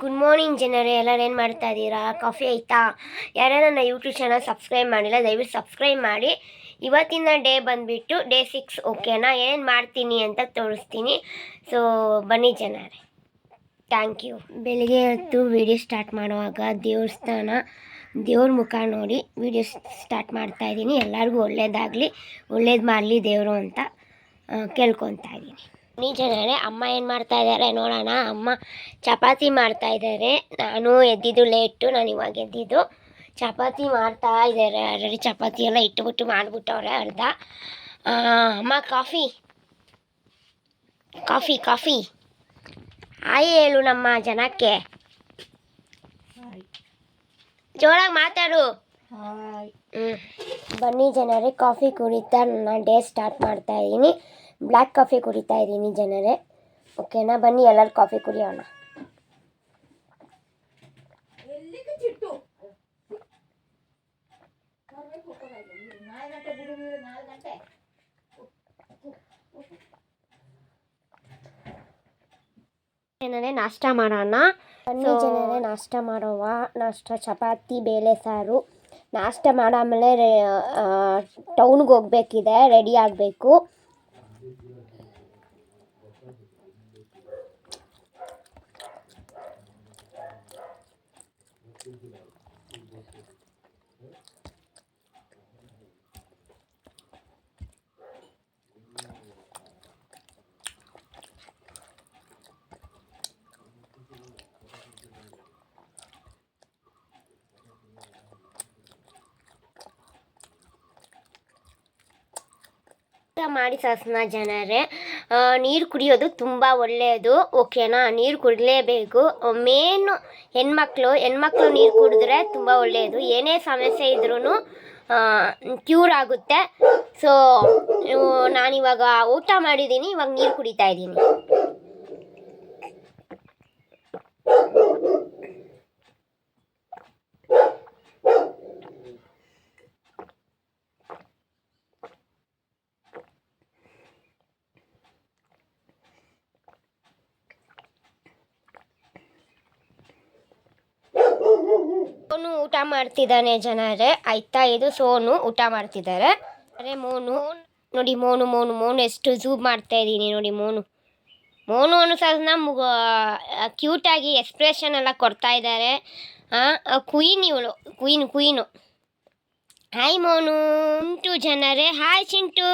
Good morning ಜನರೇ, ಎಲ್ಲರೂ ಏನು ಮಾಡ್ತಾ ಇದ್ದೀರಾ? ಕಾಫಿ ಆಯಿತಾ? ಯಾರ್ಯಾರು ನನ್ನ ಯೂಟ್ಯೂಬ್ ಚಾನಲ್ ಸಬ್ಸ್ಕ್ರೈಬ್ ಮಾಡಿಲ್ಲ ದಯವಿಟ್ಟು ಸಬ್ಸ್ಕ್ರೈಬ್ ಮಾಡಿ. ಇವತ್ತಿನ ಡೇ ಬಂದುಬಿಟ್ಟು ಡೇ 6. ಓಕೆನಾ? ಏನು ಮಾಡ್ತೀನಿ ಅಂತ ತೋರಿಸ್ತೀನಿ. ಸೊ ಬನ್ನಿ ಜನರೇ. Thank you. ಬೆಳಿಗ್ಗೆ ಹೊತ್ತು ವೀಡಿಯೋ ಸ್ಟಾರ್ಟ್ ಮಾಡುವಾಗ ದೇವ್ರ ಮುಖ ನೋಡಿ ವೀಡಿಯೋ ಸ್ಟಾರ್ಟ್ ಮಾಡ್ತಾಯಿದ್ದೀನಿ. ಎಲ್ಲರಿಗೂ ಒಳ್ಳೇದು ಮಾಡಲಿ ದೇವರು ಅಂತ ಕೇಳ್ಕೊತಾ ಇದ್ದೀನಿ. ನೀ ಜನರೇ, ಅಮ್ಮ ಏನು ಮಾಡ್ತಾ ಇದ್ದಾರೆ ನೋಡೋಣ. ಅಮ್ಮ ಚಪಾತಿ ಮಾಡ್ತಾ ಇದ್ದಾರೆ. ನಾನು ಎದ್ದಿದ್ದು ಲೇಟು, ನಾನು ಇವಾಗ ಎದ್ದಿದ್ದು. ಚಪಾತಿ ಮಾಡ್ತಾ ಇದ್ದಾರೆ. ಆಲ್ರೆಡಿ ಚಪಾತಿ ಎಲ್ಲ ಇಟ್ಟುಬಿಟ್ಟು ಮಾಡಿಬಿಟ್ಟವ್ರೆ ಅರ್ಧ. ಅಮ್ಮ ಕಾಫಿ ಕಾಫಿ ಕಾಫಿ ಹಾಯ್ ಹೇಳು ನಮ್ಮ ಜನಕ್ಕೆ. ಜೋರಾಗಿ ಮಾತಾಡು. ಬನ್ನಿ ಜನರೇ, ಕಾಫಿ ಕುಡಿತಾ ನಾನು ಡೇ ಸ್ಟಾರ್ಟ್ ಮಾಡ್ತಾ ಇದ್ದೀನಿ. ಬ್ಲ್ಯಾಕ್ ಕಾಫಿ ಕುಡಿತಾ ಇದ್ದೀನಿ ಜನರೇ. ಓಕೆನಾ? ಬನ್ನಿ ಎಲ್ಲರೂ ಕಾಫಿ ಕುಡಿಯೋಣ. ಜನರೇ ನಾಷ್ಟ ಮಾಡೋಣ. ಬನ್ನಿ ಜನರೇ ನಾಷ್ಟ ಮಾಡುವ. ನಾಷ್ಟ ಚಪಾತಿ ಬೇಳೆ ಸಾರು. ನಾಷ್ಟ ಮಾಡಾದ್ಮೇಲೆ ಟೌನ್ಗೆ ಹೋಗ್ಬೇಕಿದೆ, ರೆಡಿ ಆಗಬೇಕು. ಮಾಡಿ ಸಾಸನ ಜನರೇ, ನೀರು ಕುಡಿಯೋದು ತುಂಬ ಒಳ್ಳೆಯದು. ಓಕೆನಾ? ನೀರು ಕುಡಿಲೇಬೇಕು. ಮೇನು ಹೆಣ್ಮಕ್ಳು ನೀರು ಕುಡಿದ್ರೆ ತುಂಬ ಒಳ್ಳೆಯದು. ಏನೇ ಸಮಸ್ಯೆ ಇದ್ರೂ ಕ್ಯೂರ್ ಆಗುತ್ತೆ. ಸೊ ನಾನಿವಾಗ ಊಟ ಮಾಡಿದ್ದೀನಿ, ಇವಾಗ ನೀರು ಕುಡಿತಾ ಇದ್ದೀನಿ. ಸೋನು ಊಟ ಮಾಡ್ತಿದ್ದಾನೆ ಜನರೇ. ಆಯ್ತಾ? ಇದು ಸೋನು ಊಟ ಮಾಡ್ತಿದ್ದಾರೆ. ಅರೆ ಮೋನು ನೋಡಿ, ಮೋನು ಎಷ್ಟು ಝೂಮ್ ಮಾಡ್ತಾ ಇದ್ದೀನಿ ನೋಡಿ. ಮೋನು ಅನುಸರಿನ ಕ್ಯೂಟಾಗಿ ಎಕ್ಸ್ಪ್ರೆಷನ್ ಎಲ್ಲ ಕೊಡ್ತಾ ಇದ್ದಾರೆ. ಕ್ವೀನ್ ಇವಳು, ಕ್ವೀನು. ಹಾಯ್ ಮೋನು. ಚಿಂಟು ಜನರೇ, ಹಾಯ್ ಚಿಂಟು.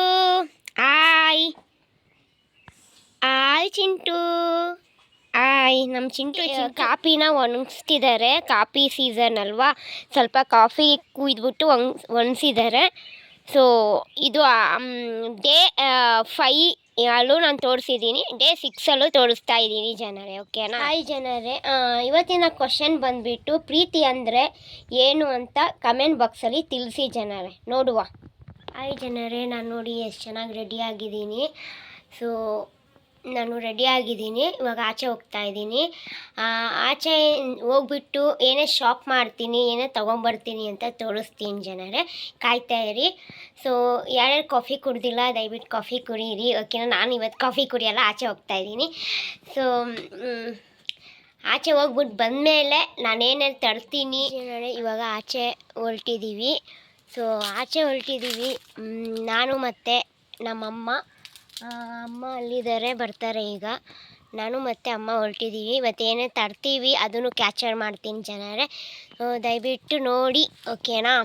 ಹಾಯ್ ಚಿಂಟು. ನಮ್ಮ ಚಿಂಟು ಕಾಫಿನ ಒಣಗಿಸ್ತಿದ್ದಾರೆ. ಕಾಫಿ ಸೀಸನ್ ಅಲ್ವಾ, ಸ್ವಲ್ಪ ಕಾಫಿ ಕುಯ್ದುಬಿಟ್ಟು ಒಣಗಿಸಿದ್ದಾರೆ. ಸೊ ಇದು ಡೇ 5 ಅಲ್ಲೂ ನಾನು ತೋರಿಸಿದ್ದೀನಿ, ಡೇ 6 ಅಲ್ಲೂ ತೋರಿಸ್ತಾ ಇದ್ದೀನಿ ಜನರೇ. ಓಕೆನಾ? ಹಾಯ್ ಜನರೇ, ಇವತ್ತಿನ ಕ್ವಶನ್ ಬಂದುಬಿಟ್ಟು ಪ್ರೀತಿ ಅಂದರೆ ಏನು ಅಂತ ಕಮೆಂಟ್ ಬಾಕ್ಸಲ್ಲಿ ತಿಳಿಸಿ ಜನರೇ, ನೋಡುವ. ಹಾಯ್ ಜನರೇ, ನಾನು ನೋಡಿ ಎಷ್ಟು ಚೆನ್ನಾಗಿ ರೆಡಿಯಾಗಿದ್ದೀನಿ. ಸೊ ನಾನು ರೆಡಿಯಾಗಿದ್ದೀನಿ, ಇವಾಗ ಆಚೆ ಹೋಗ್ತಾ ಇದ್ದೀನಿ. ಆಚೆ ಹೋಗ್ಬಿಟ್ಟು ಏನೇ ಶಾಪ್ ಮಾಡ್ತೀನಿ, ಏನೇ ತೊಗೊಂಬರ್ತೀನಿ ಅಂತ ತೋರಿಸ್ತೀನಿ ಜನರೇ, ಕಾಯ್ತಾ ಇರಿ. ಸೊ ಯಾರ್ಯಾರು ಕಾಫಿ ಕುಡ್ದಿಲ್ಲ ದಯವಿಟ್ಟು ಕಾಫಿ ಕುಡೀರಿ. ಓಕೆನಾ? ನಾನು ಇವತ್ತು ಕಾಫಿ ಕುಡಿಯಲ್ಲ, ಆಚೆ ಹೋಗ್ತಾ ಇದ್ದೀನಿ. ಸೊ ಆಚೆ ಹೋಗ್ಬಿಟ್ಟು ಬಂದಮೇಲೆ ನಾನೇನೇನು ತರ್ತೀನಿ ಜನರೇ. ಇವಾಗ ಆಚೆ ಹೊರಟಿದ್ದೀವಿ. ಸೊ ಆಚೆ ಹೊರಟಿದ್ದೀವಿ ನಾನು ಮತ್ತು ನಮ್ಮಮ್ಮ. ಅಮ್ಮ ಅಲ್ಲಿದ್ದಾರೆ, ಬರ್ತಾರೆ ಈಗ. ನಾನು ಮತ್ತು ಅಮ್ಮ ಹೊರಟಿದ್ದೀವಿ. ಇವತ್ತು ಏನೇ ತರ್ತೀವಿ ಅದನ್ನು ಕ್ಯಾಪ್ಚರ್ ಮಾಡ್ತೀನಿ ಜನರೇ, ದಯವಿಟ್ಟು ನೋಡಿ. ಓಕೆನಾ?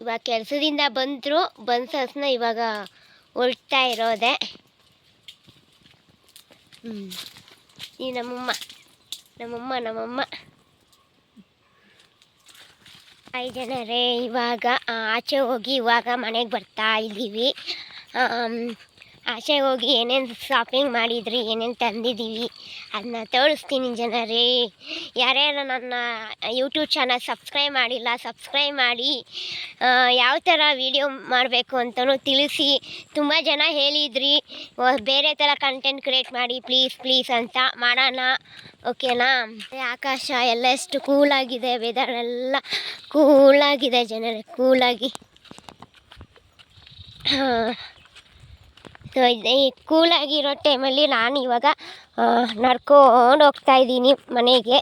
ಇವಾಗ ಕೆಲಸದಿಂದ ಬಂದ ತಕ್ಷಣ ಇವಾಗ ಹೊರಡ್ತಾ ಇರೋದೆ. ಈ ನಮ್ಮಮ್ಮ. ಹಾಯ್ ಜನರೇ, ಇವಾಗ ಆಚೆ ಹೋಗಿ ಇವಾಗ ಮನೆಗೆ ಬರ್ತಾ ಇದ್ದೀವಿ. ಆಚೆ ಹೋಗಿ ಏನೇನು ಶಾಪಿಂಗ್ ಮಾಡಿದ್ರಿ, ಏನೇನು ತಂದಿದ್ದೀವಿ ಅದನ್ನ ತೋರಿಸ್ತೀನಿ ಜನರೇ. ಯಾರ್ಯಾರು ನನ್ನ ಯೂಟ್ಯೂಬ್ ಚಾನಲ್ ಸಬ್ಸ್ಕ್ರೈಬ್ ಮಾಡಿಲ್ಲ ಸಬ್ಸ್ಕ್ರೈಬ್ ಮಾಡಿ. ಯಾವ ಥರ ವೀಡಿಯೋ ಮಾಡಬೇಕು ಅಂತಲೂ ತಿಳಿಸಿ. ತುಂಬ ಜನ ಹೇಳಿದ್ರಿ ಬೇರೆ ಥರ ಕಂಟೆಂಟ್ ಕ್ರಿಯೇಟ್ ಮಾಡಿ ಪ್ಲೀಸ್ ಅಂತ, ಮಾಡೋಣ. ಓಕೆನಾ? ಆಕಾಶ ಎಲ್ಲ ಎಷ್ಟು ಕೂಲಾಗಿದೆ, ವೆದರ್ ಎಲ್ಲ ಕೂಲಾಗಿದೆ ಜನರೇ, ಕೂಲಾಗಿ. ಸೊ ಈ ಕೂಲಾಗಿರೋ ಟೈಮಲ್ಲಿ ನಾನು ಇವಾಗ ನಡ್ಕೊಂಡು ಹೋಗ್ತಾಯಿದ್ದೀನಿ ಮನೆಗೆ.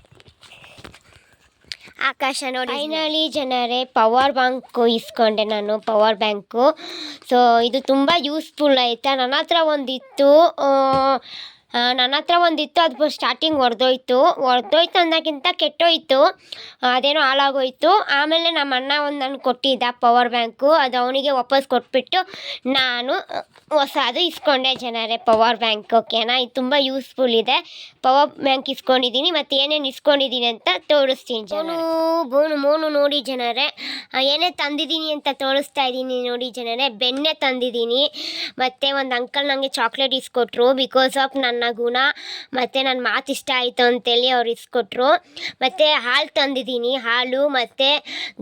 ಆಕಾಶ ನೋಡಿ. ಫೈನಲಿ ಜನರೇ ಪವರ್ ಬ್ಯಾಂಕು ಇಸ್ಕೊಂಡೆ ನಾನು, ಪವರ್ ಬ್ಯಾಂಕು. ಸೊ ಇದು ತುಂಬ ಯೂಸ್ಫುಲ್ ಆಯಿತಾ. ನನ್ನ ಹತ್ರ ಒಂದಿತ್ತು ಅದು ಸ್ಟಾರ್ಟಿಂಗ್ ಹೊಡೆದೋಯ್ತು ಅನ್ನೋಕ್ಕಿಂತ ಕೆಟ್ಟೋಯ್ತು, ಅದೇನೋ ಹಾಳಾಗೋಯ್ತು. ಆಮೇಲೆ ನಮ್ಮ ಅಣ್ಣ ಒಂದು ನನಗೆ ಕೊಟ್ಟಿದ್ದ ಪವರ್ ಬ್ಯಾಂಕು, ಅದು ಅವನಿಗೆ ವಾಪಸ್ ಕೊಟ್ಬಿಟ್ಟು ನಾನು ಹೊಸದು ಇಸ್ಕೊಂಡೆ ಜನರೇ ಪವರ್ ಬ್ಯಾಂಕ್. ಓಕೆನಾ, ಇದು ತುಂಬ ಯೂಸ್ಫುಲ್ ಇದೆ. ಪವರ್ ಬ್ಯಾಂಕ್ ಇಸ್ಕೊಂಡಿದ್ದೀನಿ, ಮತ್ತು ಏನೇನು ಇಸ್ಕೊಂಡಿದ್ದೀನಿ ಅಂತ ತೋರಿಸ್ತೀನಿ ಮೋನು ನೋಡಿ ಜನರೇ. ಏನೇ ತಂದಿದ್ದೀನಿ ಅಂತ ತೋರಿಸ್ತಾ ಇದ್ದೀನಿ ನೋಡಿ ಜನರೇ. ಬೆಣ್ಣೆ ತಂದಿದ್ದೀನಿ, ಮತ್ತು ಒಂದು ಅಂಕಲ್ ನನಗೆ ಚಾಕ್ಲೇಟ್ ಇಸ್ಕೊಟ್ರು ಬಿಕಾಸ್ ಆಫ್ ನನ್ನ ಗುಣ ಮತ್ತು ನನ್ನ ಮಾತು ಇಷ್ಟ ಆಯಿತು ಅಂತೇಳಿ ಅವ್ರು ಇಸ್ಕೊಟ್ರು. ಮತ್ತು ಹಾಲು ತಂದಿದ್ದೀನಿ, ಹಾಲು ಮತ್ತು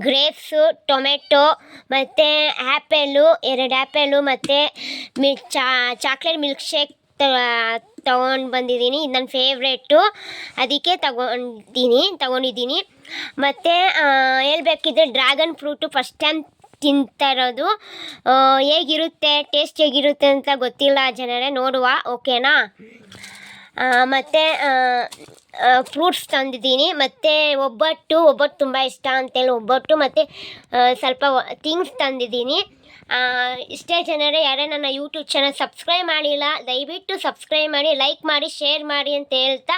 ಗ್ರೇಪ್ಸು, ಟೊಮೆಟೊ ಮತ್ತು ಆ್ಯಪೆಲ್ಲು, 2 ಆ್ಯಪೆಲ್ಲು ಮತ್ತು ಚಾಕ್ಲೇಟ್ ಮಿಲ್ಕ್ ಶೇಕ್ ತೊಗೊಂಡು ಬಂದಿದ್ದೀನಿ. ಇದು ನನ್ನ ಫೇವ್ರೇಟು, ಅದಕ್ಕೆ ತಗೊಂಡಿದ್ದೀನಿ. ಮತ್ತು ಹೇಳ್ಬೇಕಿದ್ರೆ ಡ್ರ್ಯಾಗನ್ ಫ್ರೂಟು ಫಸ್ಟ್ ಟೈಮ್ ತಿಂತಾ ಇರೋದು. ಹೇಗಿರುತ್ತೆ, ಟೇಸ್ಟ್ ಹೇಗಿರುತ್ತೆ ಅಂತ ಗೊತ್ತಿಲ್ಲ ಜನರೇ, ನೋಡುವ. ಓಕೆನಾ. ಮತ್ತು ಫ್ರೂಟ್ಸ್ ತಂದಿದ್ದೀನಿ, ಮತ್ತು ಒಬ್ಬಟ್ಟು ತುಂಬ ಇಷ್ಟ ಅಂತೇಳಿ ಒಬ್ಬಟ್ಟು, ಮತ್ತು ಸ್ವಲ್ಪ ಥಿಂಗ್ಸ್ ತಂದಿದ್ದೀನಿ. ಇಷ್ಟೇ ಜನರೇ. ಯಾರೇ ನನ್ನ ಯೂಟ್ಯೂಬ್ ಚಾನಲ್ ಸಬ್ಸ್ಕ್ರೈಬ್ ಮಾಡಿಲ್ಲ, ದಯವಿಟ್ಟು ಸಬ್ಸ್ಕ್ರೈಬ್ ಮಾಡಿ, ಲೈಕ್ ಮಾಡಿ, ಶೇರ್ ಮಾಡಿ ಅಂತ ಹೇಳ್ತಾ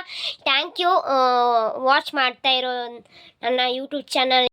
ಥ್ಯಾಂಕ್ ಯು ವಾಚ್ ಮಾಡ್ತಾ ಇರೋ ನನ್ನ ಯೂಟ್ಯೂಬ್ ಚಾನಲ್.